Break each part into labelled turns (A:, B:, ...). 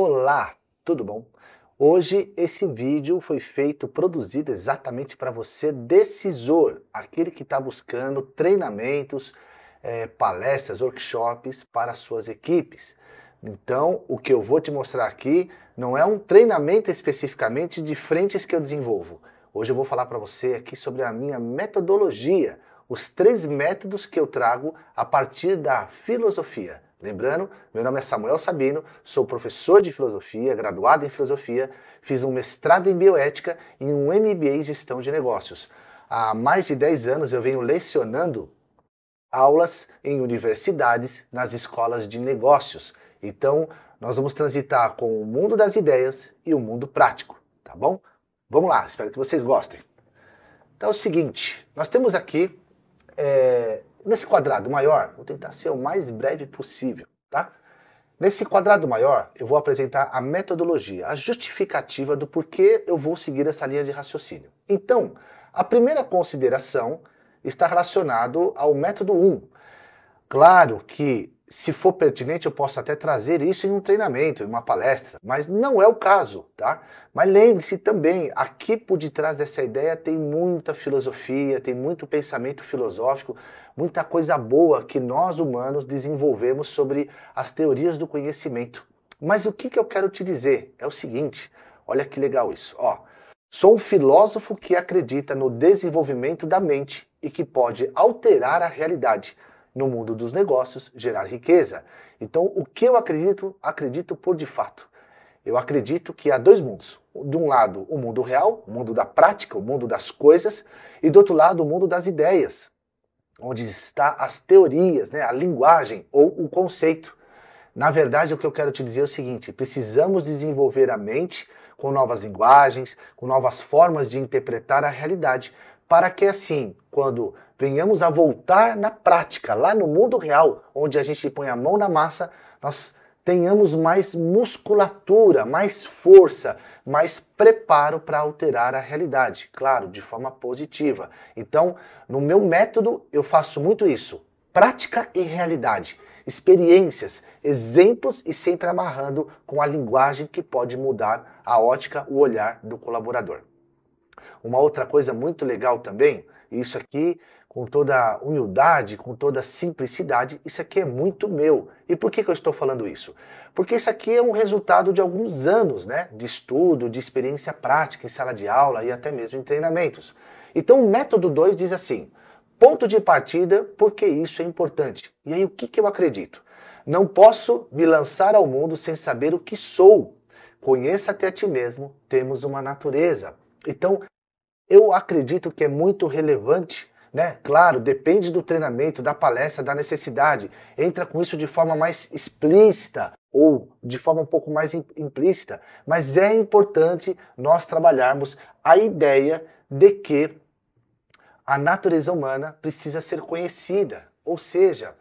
A: Olá, tudo bom? Hoje esse vídeo foi produzido exatamente para você, decisor, aquele que está buscando treinamentos, palestras, workshops para suas equipes. Então, o que eu vou te mostrar aqui não é um treinamento especificamente de frentes que eu desenvolvo. Hoje eu vou falar para você aqui sobre a minha metodologia, os 3 métodos que eu trago a partir da filosofia. Lembrando, meu nome é Samuel Sabino, sou professor de filosofia, graduado em filosofia, fiz um mestrado em bioética e um MBA em gestão de negócios. Há mais de 10 anos eu venho lecionando aulas em universidades, nas escolas de negócios. Então, nós vamos transitar com o mundo das ideias e o mundo prático, tá bom? Vamos lá, espero que vocês gostem. Então é o seguinte, nós temos aqui nesse quadrado maior, vou tentar ser o mais breve possível, tá? Nesse quadrado maior, eu vou apresentar a metodologia, a justificativa do porquê eu vou seguir essa linha de raciocínio. Então, a primeira consideração está relacionado ao método 1. Claro que, se for pertinente, eu posso até trazer isso em um treinamento, em uma palestra, mas não é o caso, tá? Mas lembre-se também, aqui por detrás dessa ideia tem muita filosofia, tem muito pensamento filosófico, muita coisa boa que nós humanos desenvolvemos sobre as teorias do conhecimento. Mas o que eu quero te dizer é o seguinte, olha que legal isso, ó. Sou um filósofo que acredita no desenvolvimento da mente e que pode alterar a realidade. No mundo dos negócios, gerar riqueza. Então, o que eu acredito? Acredito por de fato. Eu acredito que há 2 mundos. De um lado, o mundo real, o mundo da prática, o mundo das coisas, e do outro lado, o mundo das ideias, onde está as teorias, né, a linguagem ou o conceito. Na verdade, o que eu quero te dizer é o seguinte, precisamos desenvolver a mente com novas linguagens, com novas formas de interpretar a realidade, para que assim, quando venhamos a voltar na prática, lá no mundo real, onde a gente põe a mão na massa, nós tenhamos mais musculatura, mais força, mais preparo para alterar a realidade, claro, de forma positiva. Então, no meu método, eu faço muito isso, prática e realidade, experiências, exemplos e sempre amarrando com a linguagem que pode mudar a ótica, o olhar do colaborador. Uma outra coisa muito legal também, isso aqui com toda humildade, com toda simplicidade, isso aqui é muito meu. E por que eu estou falando isso? Porque isso aqui é um resultado de alguns anos, né, de estudo, de experiência prática em sala de aula e até mesmo em treinamentos. Então o método 2 diz assim, ponto de partida, porque isso é importante. E aí o que eu acredito? Não posso me lançar ao mundo sem saber o que sou. Conheça-te a ti mesmo, temos uma natureza. Então, eu acredito que é muito relevante, né? Claro, depende do treinamento, da palestra, da necessidade. Entra com isso de forma mais explícita ou de forma um pouco mais implícita. Mas é importante nós trabalharmos a ideia de que a natureza humana precisa ser conhecida. Ou seja,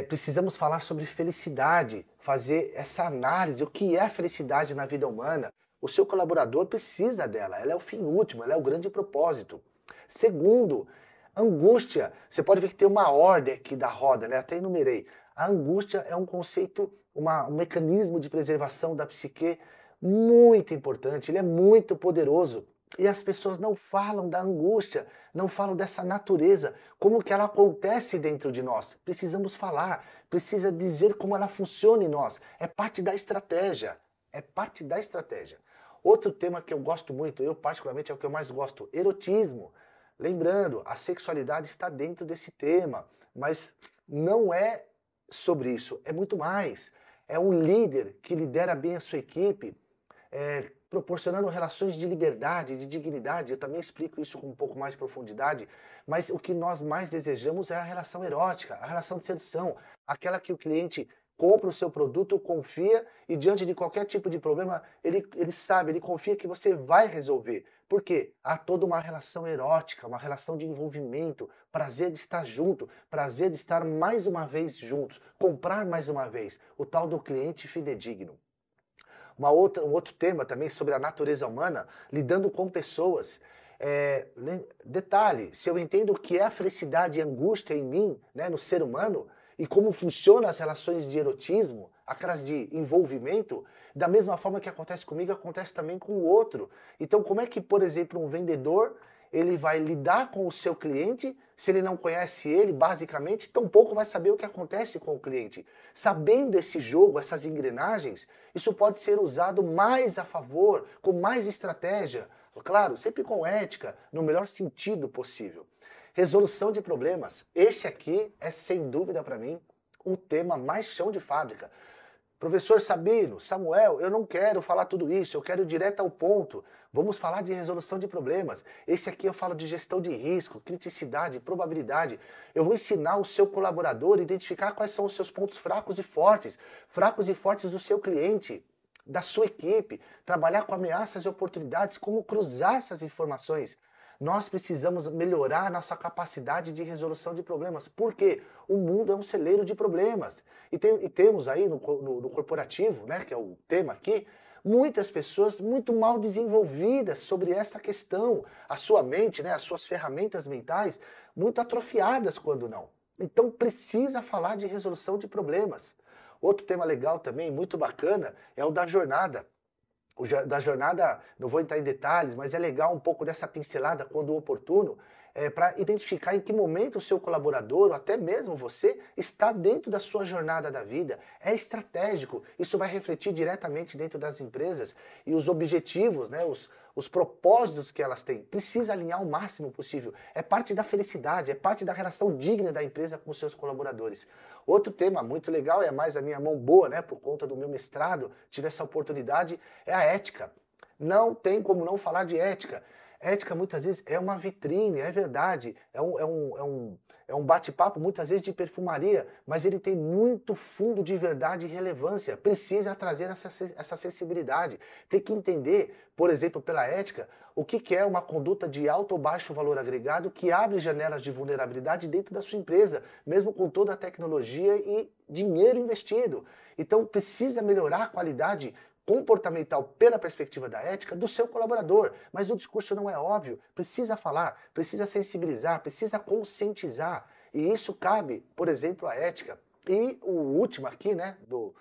A: precisamos falar sobre felicidade, fazer essa análise, o que é a felicidade na vida humana. O seu colaborador precisa dela, ela é o fim último, ela é o grande propósito. Segundo, angústia. Você pode ver que tem uma ordem aqui da roda, né? Até enumerei. A angústia é um conceito, um mecanismo de preservação da psique muito importante, ele é muito poderoso. E as pessoas não falam da angústia, não falam dessa natureza, como que ela acontece dentro de nós. Precisamos falar, precisa dizer como ela funciona em nós. É parte da estratégia, é parte da estratégia. Outro tema que eu gosto muito, eu particularmente é o que eu mais gosto, erotismo. Lembrando, a sexualidade está dentro desse tema, mas não é sobre isso, é muito mais. É um líder que lidera bem a sua equipe, proporcionando relações de liberdade, de dignidade. Eu também explico isso com um pouco mais de profundidade, mas o que nós mais desejamos é a relação erótica, a relação de sedução, aquela que o cliente compra o seu produto, confia e diante de qualquer tipo de problema, ele sabe, ele confia que você vai resolver. Por quê? Há toda uma relação erótica, uma relação de envolvimento, prazer de estar junto, prazer de estar mais uma vez juntos, comprar mais uma vez, o tal do cliente fidedigno. Um outro tema também sobre a natureza humana, lidando com pessoas. Detalhe, se eu entendo o que é a felicidade e a angústia em mim, né, no ser humano, e como funcionam as relações de erotismo, aquelas de envolvimento, da mesma forma que acontece comigo, acontece também com o outro. Então, como é que, por exemplo, um vendedor, ele vai lidar com o seu cliente se ele não conhece ele, basicamente, tampouco vai saber o que acontece com o cliente. Sabendo esse jogo, essas engrenagens, isso pode ser usado mais a favor, com mais estratégia, claro, sempre com ética, no melhor sentido possível. Resolução de problemas. Esse aqui é, sem dúvida para mim, o tema mais chão de fábrica. Professor Sabino, Samuel, eu não quero falar tudo isso, eu quero ir direto ao ponto. Vamos falar de resolução de problemas. Esse aqui eu falo de gestão de risco, criticidade, probabilidade. Eu vou ensinar o seu colaborador a identificar quais são os seus pontos fracos e fortes do seu cliente, da sua equipe, trabalhar com ameaças e oportunidades, como cruzar essas informações. Nós precisamos melhorar a nossa capacidade de resolução de problemas. Por quê? O mundo é um celeiro de problemas. E temos aí no corporativo, né, que é o tema aqui, muitas pessoas muito mal desenvolvidas sobre essa questão. A sua mente, né, as suas ferramentas mentais, muito atrofiadas quando não. Então precisa falar de resolução de problemas. Outro tema legal também, muito bacana, é o da jornada. Da jornada, não vou entrar em detalhes, mas é legal um pouco dessa pincelada quando oportuno, para identificar em que momento o seu colaborador, ou até mesmo você, está dentro da sua jornada da vida. É estratégico, isso vai refletir diretamente dentro das empresas e os objetivos, né, os propósitos que elas têm. Precisa alinhar o máximo possível. É parte da felicidade, é parte da relação digna da empresa com os seus colaboradores. Outro tema muito legal, é mais a minha mão boa, né, por conta do meu mestrado, tive essa oportunidade, é a ética. Não tem como não falar de ética. Ética muitas vezes é uma vitrine, é verdade, é um bate-papo muitas vezes de perfumaria, mas ele tem muito fundo de verdade e relevância. Precisa trazer essa sensibilidade. Tem que entender, por exemplo, pela ética, o que é uma conduta de alto ou baixo valor agregado que abre janelas de vulnerabilidade dentro da sua empresa, mesmo com toda a tecnologia e dinheiro investido. Então precisa melhorar a qualidade comportamental pela perspectiva da ética do seu colaborador, mas o discurso não é óbvio, precisa falar, precisa sensibilizar, precisa conscientizar, e isso cabe, por exemplo, à ética. E o último aqui, né, do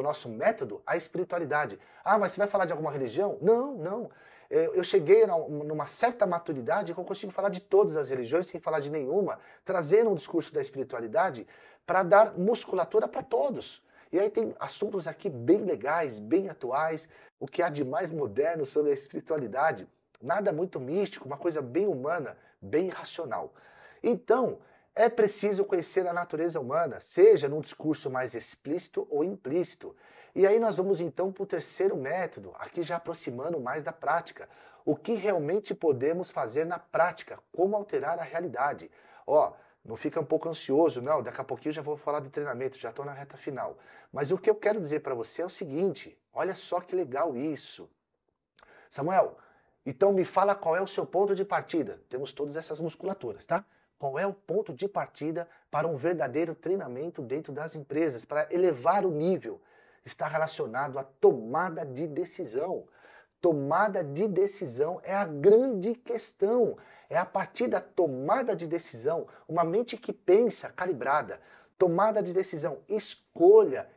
A: nosso método, a espiritualidade. Ah, mas você vai falar de alguma religião? Não, não. Eu cheguei numa certa maturidade que eu consigo falar de todas as religiões sem falar de nenhuma, trazendo um discurso da espiritualidade para dar musculatura para todos. E aí tem assuntos aqui bem legais, bem atuais, o que há de mais moderno sobre a espiritualidade. Nada muito místico, uma coisa bem humana, bem racional. Então, é preciso conhecer a natureza humana, seja num discurso mais explícito ou implícito. E aí nós vamos então para o terceiro método, aqui já aproximando mais da prática. O que realmente podemos fazer na prática, como alterar a realidade. Ó, não fica um pouco ansioso, não, daqui a pouquinho eu já vou falar do treinamento, já estou na reta final. Mas o que eu quero dizer para você é o seguinte, olha só que legal isso. Samuel, então me fala qual é o seu ponto de partida. Temos todas essas musculaturas, tá? Qual é o ponto de partida para um verdadeiro treinamento dentro das empresas, para elevar o nível? Está relacionado à tomada de decisão. Tomada de decisão é a grande questão. É a partir da tomada de decisão, uma mente que pensa, calibrada. Tomada de decisão, escolha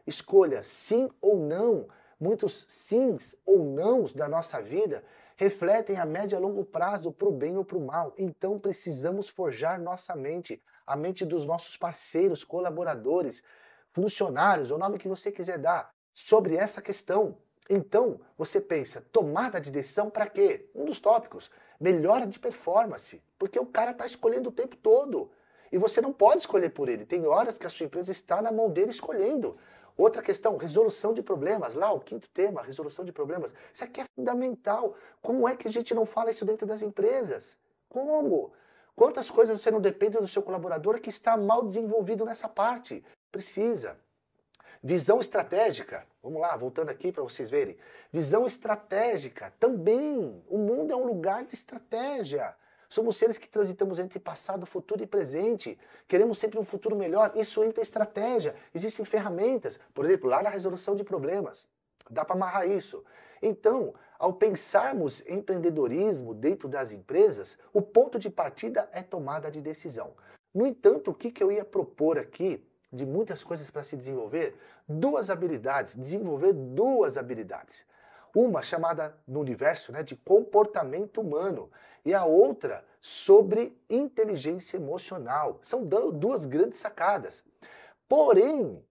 A: sim ou não. Muitos sims ou nãos da nossa vida refletem a médio e a longo prazo para o bem ou para o mal. Então precisamos forjar nossa mente, a mente dos nossos parceiros, colaboradores, funcionários, o nome que você quiser dar, sobre essa questão. Então, você pensa, tomada de decisão para quê? Um dos tópicos, melhora de performance, porque o cara está escolhendo o tempo todo. E você não pode escolher por ele, tem horas que a sua empresa está na mão dele escolhendo. Outra questão, resolução de problemas, lá o quinto tema, resolução de problemas. Isso aqui é fundamental. Como é que a gente não fala isso dentro das empresas? Como? Quantas coisas você não depende do seu colaborador que está mal desenvolvido nessa parte? Precisa. Visão estratégica, vamos lá, voltando aqui para vocês verem. Visão estratégica, também. O mundo é um lugar de estratégia. Somos seres que transitamos entre passado, futuro e presente. Queremos sempre um futuro melhor. Isso entra em estratégia. Existem ferramentas, por exemplo, lá na resolução de problemas. Dá para amarrar isso. Então, ao pensarmos em empreendedorismo dentro das empresas, o ponto de partida é tomada de decisão. No entanto, o que eu ia propor aqui de muitas coisas para se desenvolver, desenvolver duas habilidades. Uma chamada no universo, né, de comportamento humano e a outra sobre inteligência emocional. São duas grandes sacadas. Porém,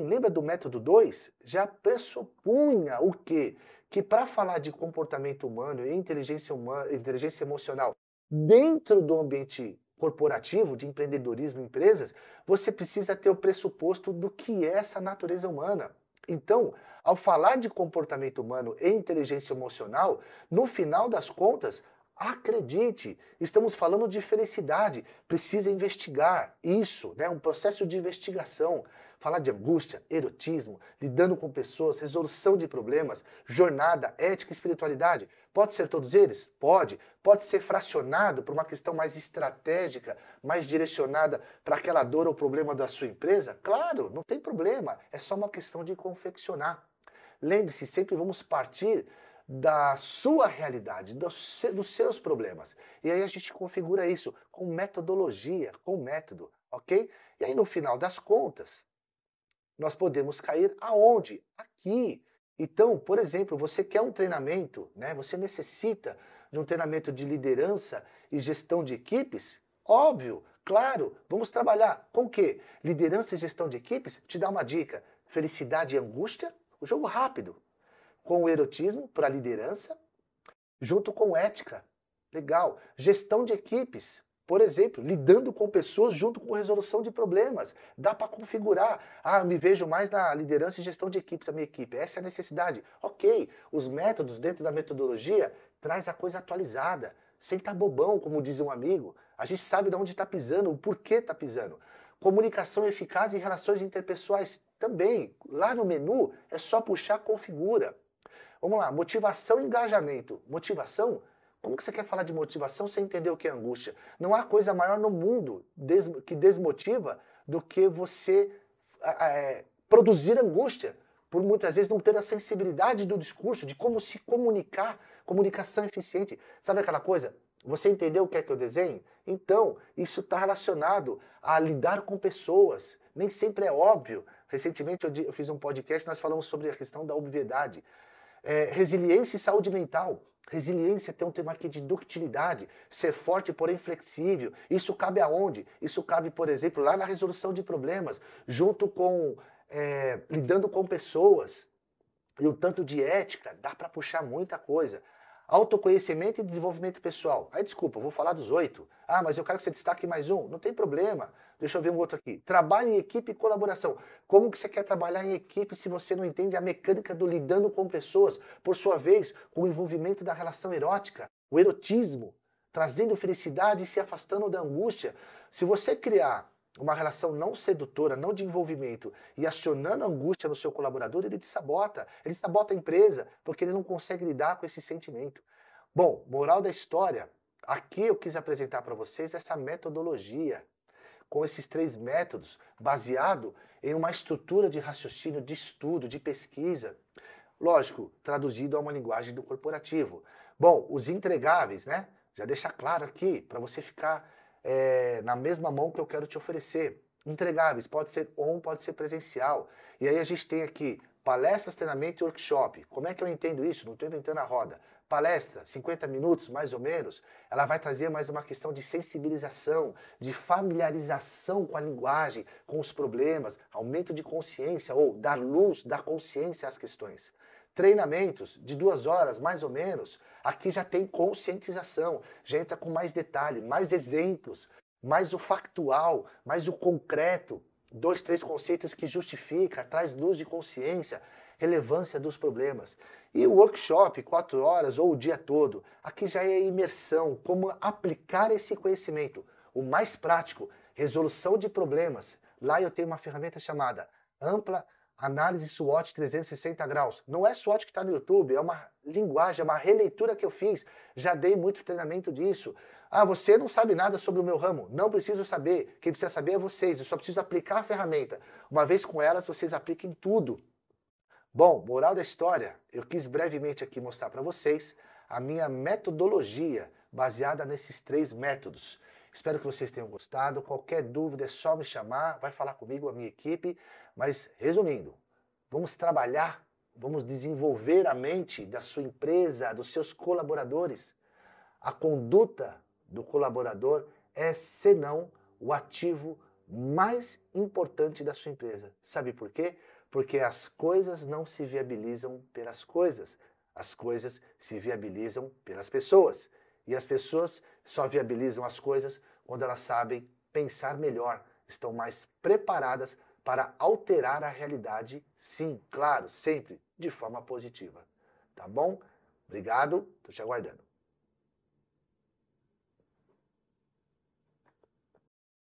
A: lembra do método 2? Já pressupunha o quê? Que para falar de comportamento humano e inteligência emocional dentro do ambiente corporativo, de empreendedorismo em empresas, você precisa ter o pressuposto do que é essa natureza humana. Então, ao falar de comportamento humano e inteligência emocional, no final das contas, acredite, estamos falando de felicidade, precisa investigar isso, né? Um processo de investigação. Falar de angústia, erotismo, lidando com pessoas, resolução de problemas, jornada, ética e espiritualidade. Pode ser todos eles? Pode. Pode ser fracionado por uma questão mais estratégica, mais direcionada para aquela dor ou problema da sua empresa? Claro, não tem problema. É só uma questão de confeccionar. Lembre-se, sempre vamos partir da sua realidade, dos seus problemas. E aí a gente configura isso com metodologia, com método, ok? E aí no final das contas, nós podemos cair aonde? Aqui. Então, por exemplo, você quer um treinamento, né? Você necessita de um treinamento de liderança e gestão de equipes? Óbvio, claro, vamos trabalhar com o quê? Liderança e gestão de equipes? Te dá uma dica: felicidade e angústia, o jogo rápido. Com o erotismo para a liderança, junto com ética. Legal. Gestão de equipes, por exemplo, lidando com pessoas junto com resolução de problemas. Dá para configurar. Ah, eu me vejo mais na liderança e gestão de equipes, a minha equipe. Essa é a necessidade. Ok, os métodos dentro da metodologia traz a coisa atualizada. Sem estar bobão, como diz um amigo. A gente sabe de onde está pisando, o porquê está pisando. Comunicação eficaz e relações interpessoais também. Lá no menu é só puxar configura. Vamos lá, motivação e engajamento. Motivação? Como que você quer falar de motivação sem entender o que é angústia? Não há coisa maior no mundo que desmotiva do que você produzir angústia, por muitas vezes não ter a sensibilidade do discurso, de como se comunicar, comunicação eficiente. Sabe aquela coisa? Você entendeu o que é que eu desenho? Então, isso está relacionado a lidar com pessoas. Nem sempre é óbvio. Recentemente eu fiz um podcast, nós falamos sobre a questão da obviedade. Resiliência e saúde mental. Resiliência tem um tema aqui de ductilidade, ser forte, porém flexível. Isso cabe aonde? Isso cabe, por exemplo, lá na resolução de problemas, junto com lidando com pessoas. E um tanto de ética, dá para puxar muita coisa. Autoconhecimento e desenvolvimento pessoal. Aí, desculpa, eu vou falar dos 8. Ah, mas eu quero que você destaque mais um. Não tem problema. Deixa eu ver um outro aqui. Trabalho em equipe e colaboração. Como que você quer trabalhar em equipe se você não entende a mecânica do lidando com pessoas? Por sua vez, com o envolvimento da relação erótica, o erotismo, trazendo felicidade e se afastando da angústia. Se você criar uma relação não sedutora, não de envolvimento, e acionando a angústia no seu colaborador, ele te sabota. Ele sabota a empresa, porque ele não consegue lidar com esse sentimento. Bom, moral da história, aqui eu quis apresentar para vocês essa metodologia, com esses 3 métodos, baseado em uma estrutura de raciocínio, de estudo, de pesquisa. Lógico, traduzido a uma linguagem do corporativo. Bom, os entregáveis, né? Já deixa claro aqui, para você ficar na mesma mão que eu quero te oferecer. Entregáveis, pode ser on, pode ser presencial. E aí a gente tem aqui palestras, treinamento e workshop. Como é que eu entendo isso? Não estou inventando a roda. Palestra, 50 minutos mais ou menos, ela vai trazer mais uma questão de sensibilização, de familiarização com a linguagem, com os problemas, aumento de consciência ou dar luz, dar consciência às questões. Treinamentos de 2 horas, mais ou menos, aqui já tem conscientização, já entra com mais detalhe, mais exemplos, mais o factual, mais o concreto, 2, 3 conceitos que justifica, traz luz de consciência, relevância dos problemas. E o workshop, 4 horas ou o dia todo, aqui já é a imersão, como aplicar esse conhecimento, o mais prático, resolução de problemas. Lá eu tenho uma ferramenta chamada Ampla Análise SWOT 360 graus. Não é SWOT que está no YouTube, é uma linguagem, é uma releitura que eu fiz. Já dei muito treinamento disso. Ah, você não sabe nada sobre o meu ramo. Não preciso saber. Quem precisa saber é vocês. Eu só preciso aplicar a ferramenta. Uma vez com elas, vocês apliquem tudo. Bom, moral da história, eu quis brevemente aqui mostrar para vocês a minha metodologia baseada nesses 3 métodos. Espero que vocês tenham gostado. Qualquer dúvida é só me chamar, vai falar comigo, a minha equipe. Mas, resumindo, vamos trabalhar, vamos desenvolver a mente da sua empresa, dos seus colaboradores. A conduta do colaborador é, senão, o ativo mais importante da sua empresa. Sabe por quê? Porque as coisas não se viabilizam pelas coisas. As coisas se viabilizam pelas pessoas. E as pessoas só viabilizam as coisas quando elas sabem pensar melhor, estão mais preparadas para alterar a realidade, sim, claro, sempre de forma positiva. Tá bom? Obrigado, estou te aguardando.